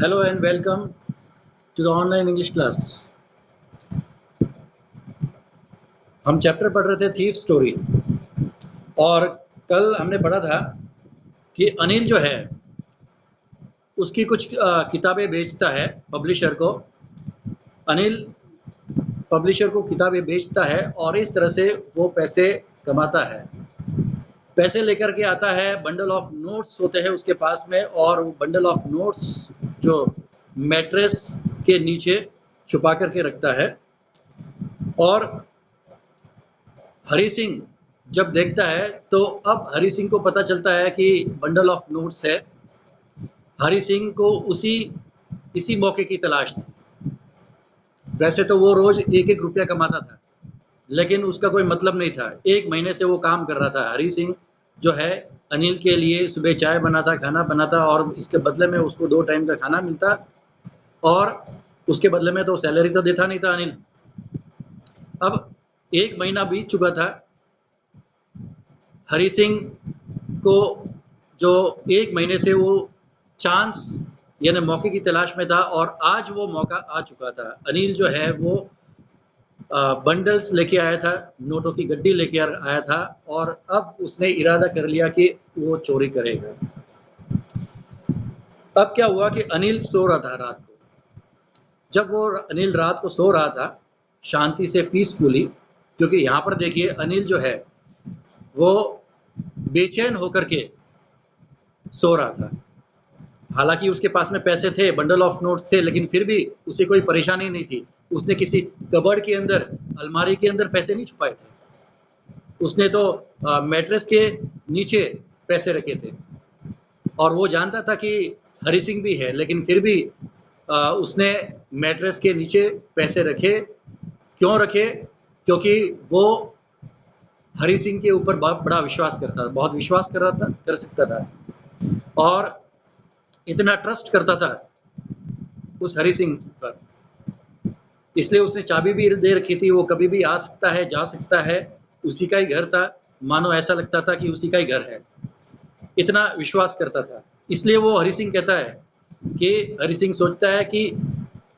Hello and welcome to the online English class. हम chapter पढ़ रहे थे थीफ स्टोरी और कल हमने पढ़ा था कि अनिल जो है उसकी कुछ किताबें बेचता है पब्लिशर को। अनिल पब्लिशर को किताबें बेचता है और इस तरह से वो पैसे कमाता है। पैसे लेकर के आता है, बंडल ऑफ नोट्स होते हैं उसके पास में और वो बंडल ऑफ नोट्स जो मैट्रेस के नीचे छुपा करके रखता है। और हरी सिंह जब देखता है तो अब हरी सिंह को पता चलता है कि बंडल ऑफ नोट्स है। हरी सिंह को इसी मौके की तलाश थी। वैसे तो वो रोज एक एक रुपया कमाता था, लेकिन उसका कोई मतलब नहीं था। 1 महीने से वो काम कर रहा था। हरी सिंह जो है अनिल के लिए सुबह चाय बनाता, खाना बनाता और इसके बदले में उसको 2 टाइम का खाना मिलता और उसके बदले में तो सैलरी तो देता नहीं था अनिल। अब 1 महीना बीत चुका था। हरी सिंह को जो 1 महीने से वो चांस यानी मौके की तलाश में था और आज वो मौका आ चुका था। अनिल जो है वो बंडल्स लेके आया था, नोटों की गड्डी लेके आया था और अब उसने इरादा कर लिया कि वो चोरी करेगा। अब क्या हुआ कि अनिल सो रहा था रात को। जब वो अनिल रात को सो रहा था शांति से, पीसफुली, क्योंकि यहाँ पर देखिए अनिल जो है वो बेचैन होकर के सो रहा था। हालांकि उसके पास में पैसे थे, बंडल ऑफ नोट्स थे, लेकिन फिर भी उसे कोई परेशानी नहीं थी। उसने किसी कबर्ड के अंदर, अलमारी के अंदर पैसे नहीं छुपाए थे। उसने तो मैट्रेस के नीचे पैसे रखे थे और वो जानता था कि हरी सिंह भी है, लेकिन फिर भी उसने मैट्रेस के नीचे पैसे रखे। क्यों रखे? क्योंकि वो हरी सिंह के ऊपर बड़ा विश्वास करता था, बहुत विश्वास कर सकता था और इतना ट्रस्ट करता था उस हरी सिंह पर। इसलिए उसने चाबी भी दे रखी थी, वो कभी भी आ सकता है, जा सकता है। उसी का ही घर था, मानो ऐसा लगता था कि उसी का ही घर है। इतना विश्वास करता था। इसलिए वो हरी सिंह कहता है कि हरी सिंह सोचता है कि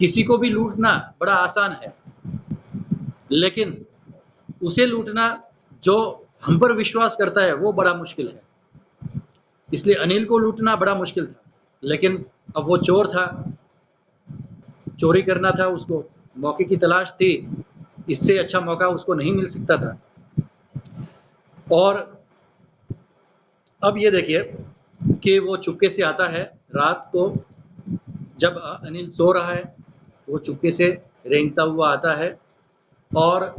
किसी को भी लूटना बड़ा आसान है, लेकिन उसे लूटना जो हम पर विश्वास करता है वो बड़ा मुश्किल है। इसलिए अनिल को लूटना बड़ा मुश्किल था, लेकिन अब वो चोर था, चोरी करना था उसको, मौके की तलाश थी। इससे अच्छा मौका उसको नहीं मिल सकता था। और अब ये देखिए कि वो चुपके से आता है रात को, जब अनिल सो रहा है वो चुपके से रेंगता हुआ आता है और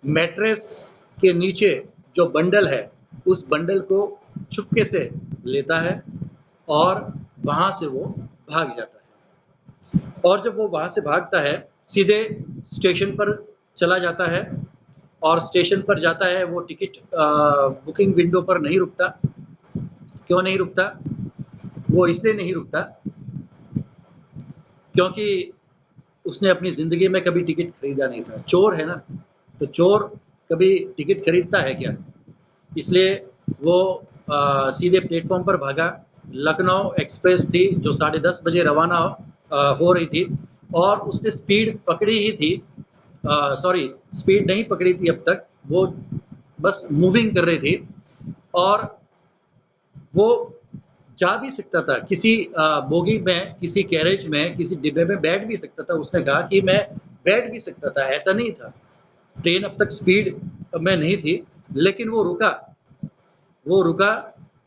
मैट्रेस के नीचे जो बंडल है उस बंडल को चुपके से लेता है और वहां से वो भाग जाता है। और जब वो वहां से भागता है सीधे स्टेशन पर चला जाता है और स्टेशन पर जाता है। वो टिकट बुकिंग विंडो पर नहीं रुकता। क्यों नहीं रुकता? वो इसलिए नहीं रुकता क्योंकि उसने अपनी ज़िंदगी में कभी टिकट खरीदा नहीं था। चोर है ना, तो चोर कभी टिकट खरीदता है क्या? इसलिए वो सीधे प्लेटफॉर्म पर भागा। लखनऊ एक्सप्रेस थी जो 10:30 बजे रवाना हो रही थी और उसने स्पीड पकड़ी ही थी। सॉरी, स्पीड नहीं पकड़ी थी अब तक, वो बस मूविंग कर रही थी और वो जा भी सकता था किसी बोगी में, किसी कैरेज में, किसी डिब्बे में बैठ भी सकता था। उसने कहा कि मैं बैठ भी सकता था, ऐसा नहीं था। ट्रेन अब तक स्पीड में नहीं थी, लेकिन वो रुका। वो रुका।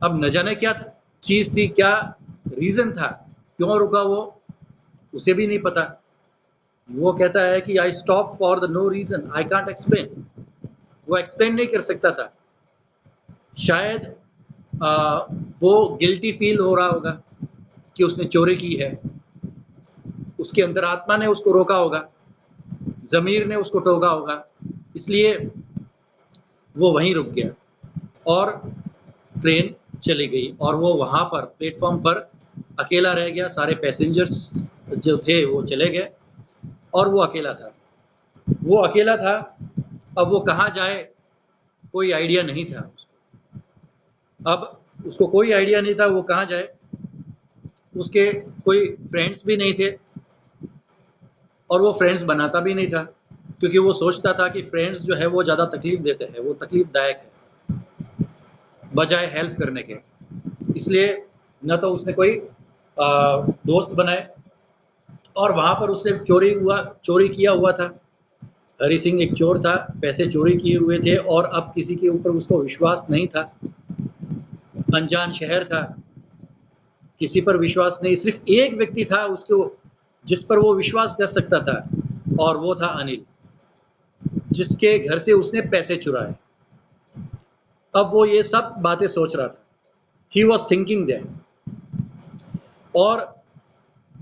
अब न जाने क्या चीज़ थी, क्या रीज़न था, क्यों रुका वो उसे भी नहीं पता। वो कहता है कि I stop for the no reason, I can't explain. वो एक्सप्लेन नहीं कर सकता था। शायद वो गिल्टी फील हो रहा होगा कि उसने चोरी की है। उसके अंतरात्मा ने उसको रोका होगा, ज़मीर ने उसको टोका होगा, इसलिए वो वहीं रुक गया और ट्रेन चली गई और वो वहाँ पर प्लेटफॉर्म पर अकेला रह गया। सारे पैसेंजर्स जो थे वो चले गए और वो अकेला था। वो अकेला था। अब वो कहाँ जाए कोई आइडिया नहीं था। अब उसको कोई आइडिया नहीं था वो कहाँ जाए। उसके कोई फ्रेंड्स भी नहीं थे और वो फ्रेंड्स बनाता भी नहीं था, क्योंकि वो सोचता था कि फ्रेंड्स जो है वो ज़्यादा तकलीफ देते हैं, वो तकलीफदायक है बजाय हेल्प करने के। इसलिए न तो उसने कोई दोस्त बनाए, और वहाँ पर उसने चोरी किया हुआ था। हरी सिंह एक चोर था, पैसे चोरी किए हुए थे और अब किसी के ऊपर उसको विश्वास नहीं था। अनजान शहर था, किसी पर विश्वास नहीं, सिर्फ एक व्यक्ति था उसको जिस पर वो विश्वास कर सकता था, और वो था अनिल, जिसके घर से उसने पैसे चुराए। अब वो ये सब बातें सोच रहा था, ही वॉज थिंकिंग दैट। और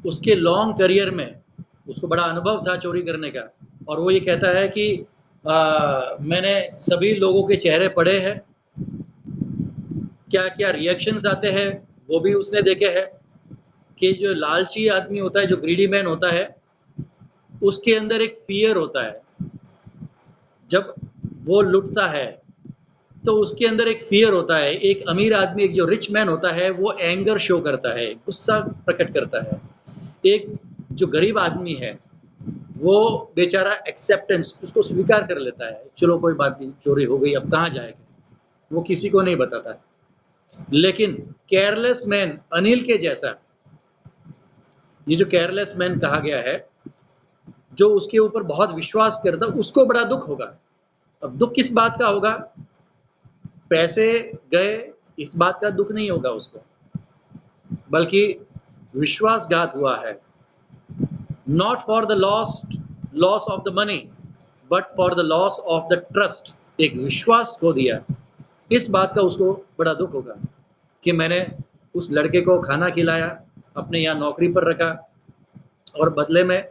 उसके लॉन्ग करियर में उसको बड़ा अनुभव था चोरी करने का, और वो ये कहता है कि मैंने सभी लोगों के चेहरे पढ़े हैं, क्या क्या रिएक्शंस आते हैं वो भी उसने देखे हैं, कि जो लालची आदमी होता है, जो ग्रीडी मैन होता है, उसके अंदर एक फियर होता है। जब वो लुटता है तो उसके अंदर एक फियर होता है। एक अमीर आदमी, एक जो रिच मैन होता है, वो एंगर शो करता है, गुस्सा प्रकट करता है। एक जो गरीब आदमी है वो बेचारा एक्सेप्टेंस, उसको स्वीकार कर लेता है, चलो कोई बात नहीं, चोरी हो गई, अब कहाँ जाएगा, वो किसी को नहीं बताता। लेकिन केयरलेस मैन अनिल के जैसा, ये जो केयरलेस मैन कहा गया है, जो उसके ऊपर बहुत विश्वास करता, उसको बड़ा दुख होगा। अब दुख किस बात का होगा? पैसे गए इस बात का दुख नहीं होगा उसको, बल्कि विश्वासघात हुआ है। Not for the loss of the money, but for the loss of the trust. एक विश्वास खो दिया, इस बात का उसको बड़ा दुख होगा कि मैंने उस लड़के को खाना खिलाया, अपने यहाँ नौकरी पर रखा, और बदले में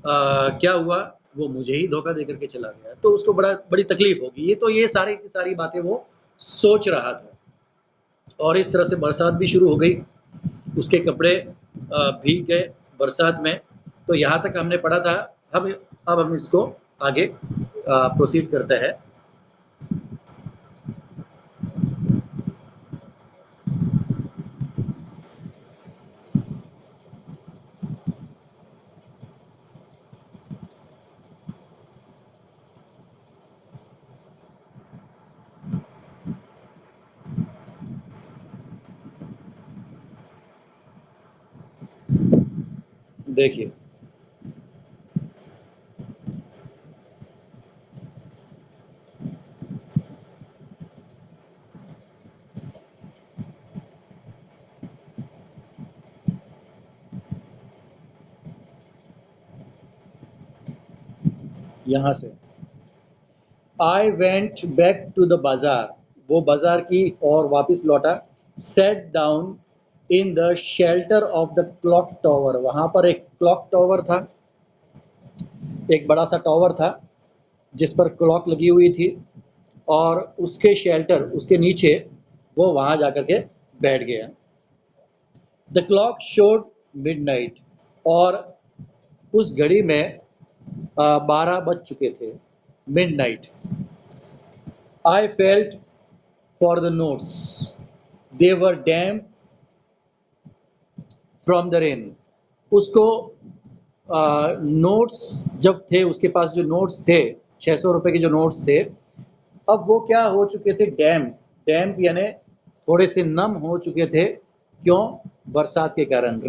क्या हुआ, वो मुझे ही धोखा दे करके चला गया, तो उसको बड़ी तकलीफ होगी। ये सारी की सारी बातें वो सोच रहा था। और इस तरह से बरसात भी शुरू हो गई, उसके कपड़े भीग गए बरसात में। तो यहाँ तक हमने पढ़ा था। अब हम इसको आगे प्रोसीड करते हैं। देखिए, यहाँ से I went back to the bazaar, वो बाजार की और वापस लौटा। Set down in the shelter of the clock tower, वहाँ पर एक क्लॉक टावर था, एक बड़ा सा टावर था जिस पर क्लॉक लगी हुई थी, और उसके शेल्टर, उसके नीचे वो वहाँ जा कर के बैठ गया। द क्लॉक शोड मिडनाइट, और उस घड़ी में 12 बज चुके थे, midnight. I felt for the notes, they were damp from the rain. उसको नोट्स जब थे उसके पास, जो नोट्स थे 600 रुपए के जो नोट्स थे, अब वो क्या हो चुके थे, डैम्प। डैम्प यानी थोड़े से नम हो चुके थे। क्यों? बरसात के कारण,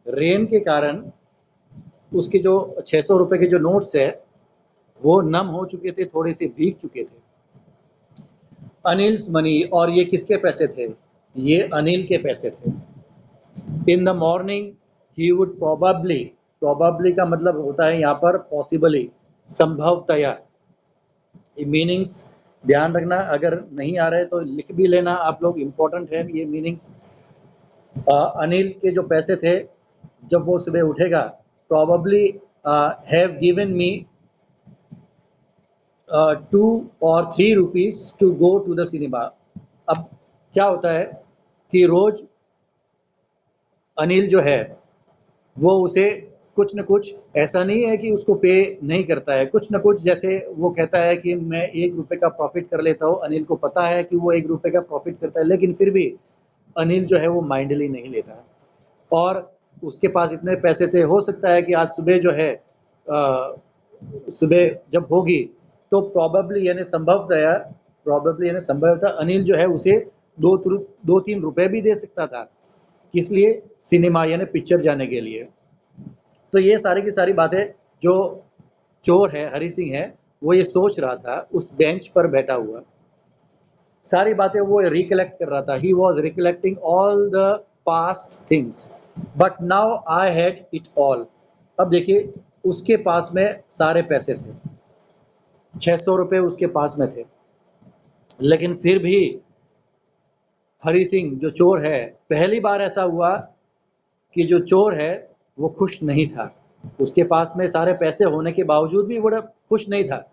रेन के कारण उसके जो 600 रुपए के जो नोट्स है वो नम हो चुके थे, थोड़े से भीग चुके थे। अनिल्स मनी, और ये किसके पैसे थे? ये अनिल के पैसे थे। In the morning he would probably का मतलब होता है यहाँ पर पॉसिबली, संभवतया। मीनिंग्स ध्यान रखना, अगर नहीं आ रहे तो लिख भी लेना आप लोग, इम्पोर्टेंट है ये मीनिंग्स। अनिल के जो पैसे थे, जब वो सुबह उठेगा, probably have given me 2 or 3 rupees to go to the cinema. अब क्या होता है कि रोज अनिल जो है वो उसे कुछ न कुछ, ऐसा नहीं है कि उसको पे नहीं करता है, कुछ न कुछ, जैसे वो कहता है कि मैं 1 रुपये का प्रॉफिट कर लेता हूँ। अनिल को पता है कि वो 1 रुपये का प्रॉफिट करता है, लेकिन फिर भी अनिल जो है वो माइंडली नहीं लेता। और उसके पास इतने पैसे थे, हो सकता है कि आज सुबह जो है सुबह जब होगी तो प्रॉबेबली यानी संभवतः अनिल जो है उसे 2-3 रुपए भी दे सकता था, किस लिए? सिनेमा यानी पिक्चर जाने के लिए। तो ये सारी की सारी बातें जो चोर है हरि सिंह है वो ये सोच रहा था उस बेंच पर बैठा हुआ, सारी बातें वो रिकलेक्ट कर रहा था। He was recollecting all the past things but now I had it all. अब देखिए उसके पास में सारे पैसे थे, 600 रुपये उसके पास में थे, लेकिन फिर भी हरि सिंह जो चोर है, पहली बार ऐसा हुआ कि जो चोर है वो खुश नहीं था। उसके पास में सारे पैसे होने के बावजूद भी बड़ा खुश नहीं था।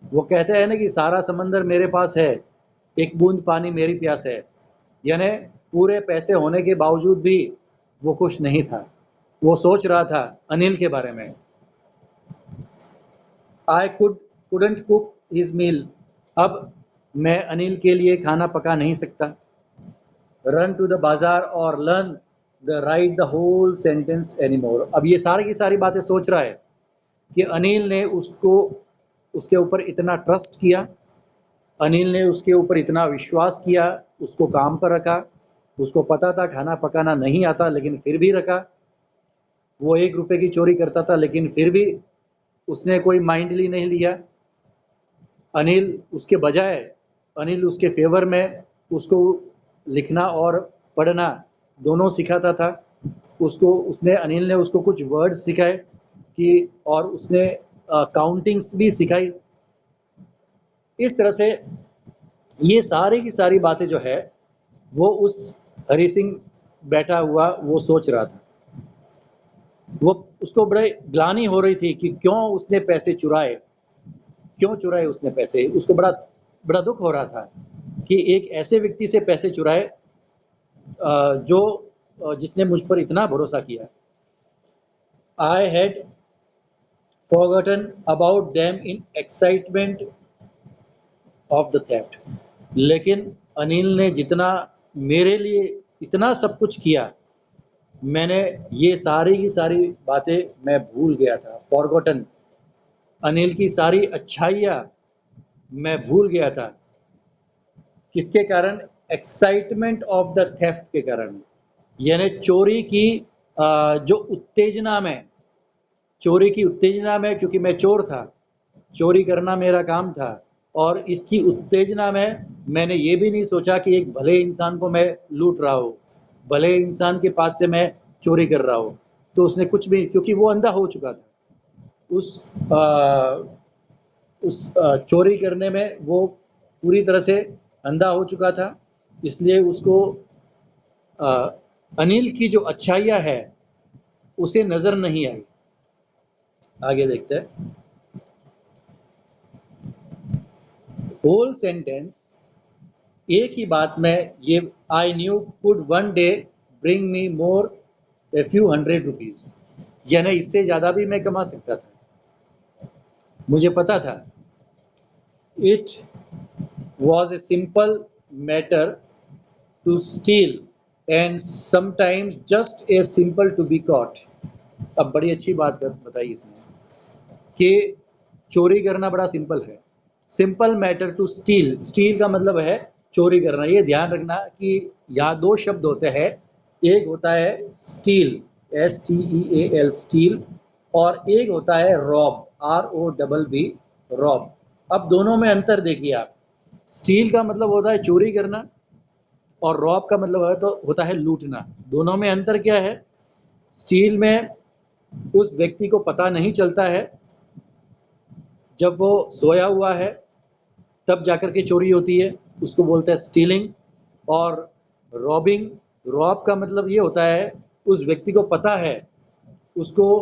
वो कहते हैं ना कि सारा समंदर मेरे पास है, एक बूंद पानी मेरी प्यास है, यानी पूरे पैसे होने के बावजूद भी वो खुश नहीं था। वो सोच रहा था अनिल के बारे में। आई couldn't cook his meal। अब मैं अनिल के लिए खाना पका नहीं सकता। रन टू द बाजार और learn the right the whole sentence anymore. अब ये सारी की सारी बातें सोच रहा है कि अनिल ने उसके ऊपर इतना ट्रस्ट किया, अनिल ने उसके ऊपर इतना विश्वास किया, उसको काम पर रखा, उसको पता था खाना पकाना नहीं आता लेकिन फिर भी रखा। वो 1 रुपए की चोरी करता था लेकिन फिर भी उसने कोई माइंडली नहीं लिया। अनिल उसके फेवर में उसको लिखना और पढ़ना दोनों सिखाता था। अनिल ने उसको कुछ वर्ड्स सिखाए कि और उसने काउंटिंग्स भी सिखाई। इस तरह से ये सारी की सारी बातें जो है वो उस हरि सिंह बैठा हुआ वो सोच रहा था। वो उसको बड़े ग्लानि हो रही थी कि क्यों उसने पैसे चुराए, उसने पैसे। उसको बड़ा दुख हो रहा था कि एक ऐसे व्यक्ति से पैसे चुराए जिसने मुझ पर इतना भरोसा किया। I had forgotten about them in excitement of the theft. लेकिन अनिल ने जितना मेरे लिए इतना सब कुछ किया, मैंने ये सारी की सारी बातें मैं भूल गया था। फॉरगॉटन, अनिल की सारी अच्छाइयाँ मैं भूल गया था। किसके कारण? एक्साइटमेंट ऑफ द थेफ्ट के कारण, यानी चोरी की जो उत्तेजना में, क्योंकि मैं चोर था, चोरी करना मेरा काम था, और इसकी उत्तेजना में मैंने ये भी नहीं सोचा कि एक भले इंसान को मैं लूट रहा हूँ, भले इंसान के पास से मैं चोरी कर रहा हूँ। तो उसने कुछ भी, क्योंकि वो अंधा हो चुका था उस चोरी करने में, वो पूरी तरह से अंधा हो चुका था, इसलिए उसको अनिल की जो अच्छाइयाँ है उसे नज़र नहीं आई। आगे देखते हैं। होल सेंटेंस एक ही बात में ये I knew could one day bring me more a few hundred rupees, यानी इससे ज़्यादा भी मैं कमा सकता था। मुझे पता था it was a simple matter to steal and sometimes just a simple to be caught. अब बड़ी अच्छी बात बताई इसने कि चोरी करना बड़ा सिंपल है। Simple matter to steal, steal का मतलब है चोरी करना। ये ध्यान रखना कि यहाँ 2 शब्द होते हैं, एक होता है स्टील STEAL स्टील, और एक होता है रॉब ROBB रॉब। अब दोनों में अंतर देखिए आप। स्टील का मतलब होता है चोरी करना और रॉब का मतलब होता है लूटना। दोनों में अंतर क्या है? स्टील में उस व्यक्ति को पता नहीं चलता है, जब वो सोया हुआ है तब जाकर के चोरी होती है, उसको बोलते हैं स्टीलिंग। और रॉब का मतलब ये होता है उस व्यक्ति को पता है, उसको